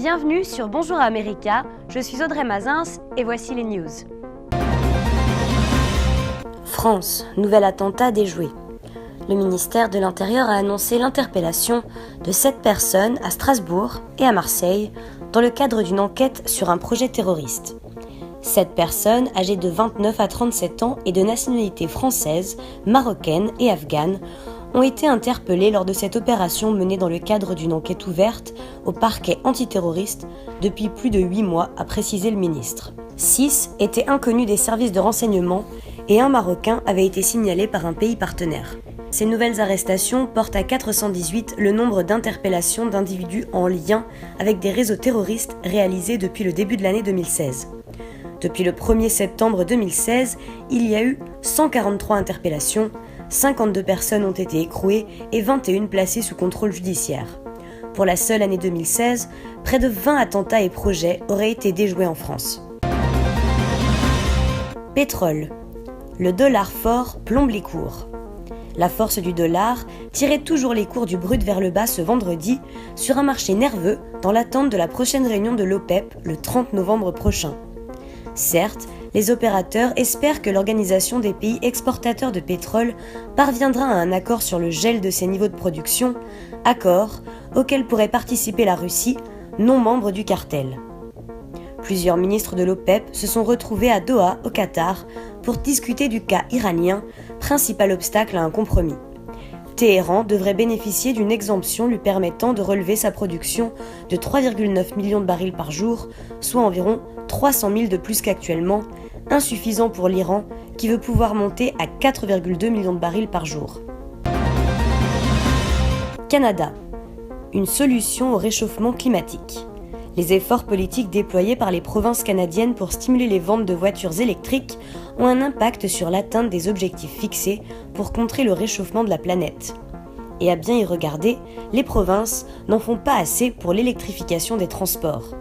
Bienvenue sur Bonjour America, je suis Audrey Mazins et voici les news. France, nouvel attentat déjoué. Le ministère de l'Intérieur a annoncé l'interpellation de 7 personnes à Strasbourg et à Marseille dans le cadre d'une enquête sur un projet terroriste. 7 personnes âgées de 29 à 37 ans et de nationalité française, marocaine et afghane ont été interpellées lors de cette opération menée dans le cadre d'une enquête ouverte au parquet antiterroriste depuis plus de 8 mois, a précisé le ministre. 6 étaient inconnus des services de renseignement et un Marocain avait été signalé par un pays partenaire. Ces nouvelles arrestations portent à 418 le nombre d'interpellations d'individus en lien avec des réseaux terroristes réalisés depuis le début de l'année 2016. Depuis le 1er septembre 2016, il y a eu 143 interpellations, 52 personnes ont été écrouées et 21 placées sous contrôle judiciaire. Pour la seule année 2016, près de 20 attentats et projets auraient été déjoués en France. Pétrole. Le dollar fort plombe les cours. La force du dollar tirait toujours les cours du brut vers le bas ce vendredi sur un marché nerveux dans l'attente de la prochaine réunion de l'OPEP le 30 novembre prochain. Certes, les opérateurs espèrent que l'Organisation des pays exportateurs de pétrole parviendra à un accord sur le gel de ses niveaux de production, accord auquel pourrait participer la Russie, non membre du cartel. Plusieurs ministres de l'OPEP se sont retrouvés à Doha, au Qatar, pour discuter du cas iranien, principal obstacle à un compromis. Téhéran devrait bénéficier d'une exemption lui permettant de relever sa production de 3,9 millions de barils par jour, soit environ 300 000 de plus qu'actuellement, insuffisant pour l'Iran qui veut pouvoir monter à 4,2 millions de barils par jour. Canada. Une solution au réchauffement climatique. Les efforts politiques déployés par les provinces canadiennes pour stimuler les ventes de voitures électriques ont un impact sur l'atteinte des objectifs fixés pour contrer le réchauffement de la planète. Et à bien y regarder, les provinces n'en font pas assez pour l'électrification des transports.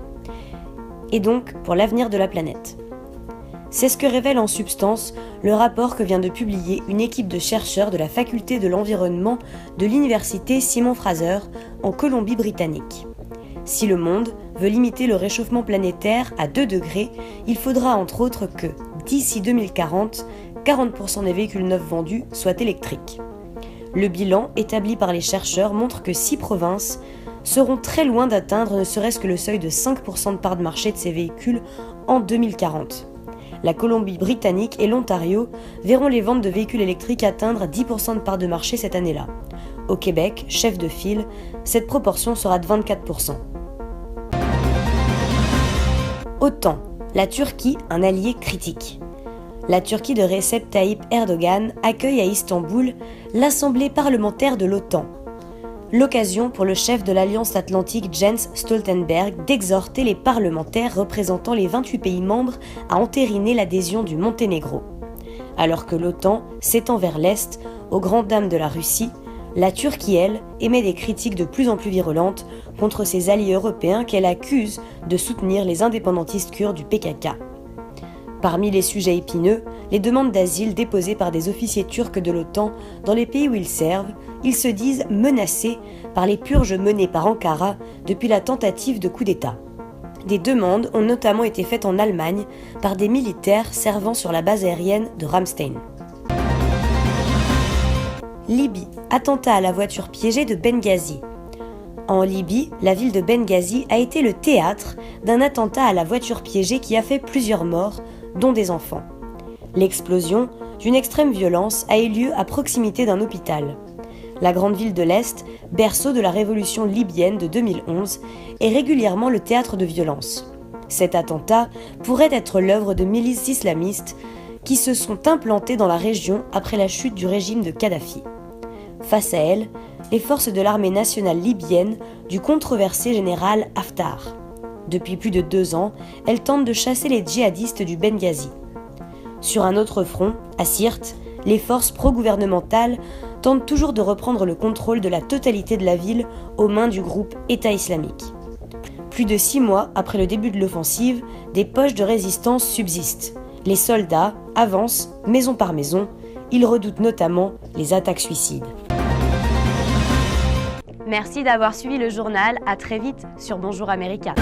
Et donc pour l'avenir de la planète. C'est ce que révèle en substance le rapport que vient de publier une équipe de chercheurs de la faculté de l'environnement de l'université Simon Fraser en Colombie-Britannique. Si le monde veut limiter le réchauffement planétaire à 2 degrés, il faudra entre autres que, d'ici 2040, 40% des véhicules neufs vendus soient électriques. Le bilan établi par les chercheurs montre que 6 provinces seront très loin d'atteindre ne serait-ce que le seuil de 5% de part de marché de ces véhicules en 2040. La Colombie-Britannique et l'Ontario verront les ventes de véhicules électriques atteindre 10% de part de marché cette année-là. Au Québec, chef de file, cette proportion sera de 24%. OTAN, la Turquie, un allié critique. La Turquie de Recep Tayyip Erdogan accueille à Istanbul l'Assemblée parlementaire de l'OTAN. L'occasion pour le chef de l'Alliance Atlantique Jens Stoltenberg d'exhorter les parlementaires représentant les 28 pays membres à entériner l'adhésion du Monténégro. Alors que l'OTAN s'étend vers l'Est, aux grandes dames de la Russie, la Turquie, elle, émet des critiques de plus en plus virulentes contre ses alliés européens qu'elle accuse de soutenir les indépendantistes kurdes du PKK. Parmi les sujets épineux, les demandes d'asile déposées par des officiers turcs de l'OTAN dans les pays où ils servent, ils se disent menacés par les purges menées par Ankara depuis la tentative de coup d'État. Des demandes ont notamment été faites en Allemagne par des militaires servant sur la base aérienne de Ramstein. Libye, attentat à la voiture piégée de Benghazi. En Libye, la ville de Benghazi a été le théâtre d'un attentat à la voiture piégée qui a fait plusieurs morts, dont des enfants. L'explosion, d'une extrême violence, a eu lieu à proximité d'un hôpital. La grande ville de l'Est, berceau de la révolution libyenne de 2011, est régulièrement le théâtre de violences. Cet attentat pourrait être l'œuvre de milices islamistes qui se sont implantées dans la région après la chute du régime de Kadhafi. Face à elles, les forces de l'armée nationale libyenne du controversé général Haftar. Depuis plus de 2 ans, elles tentent de chasser les djihadistes du Benghazi. Sur un autre front, à Sirte, les forces pro-gouvernementales tentent toujours de reprendre le contrôle de la totalité de la ville aux mains du groupe État islamique. Plus de 6 mois après le début de l'offensive, des poches de résistance subsistent. Les soldats avancent maison par maison, ils redoutent notamment les attaques suicides. Merci d'avoir suivi le journal. À très vite sur Bonjour America.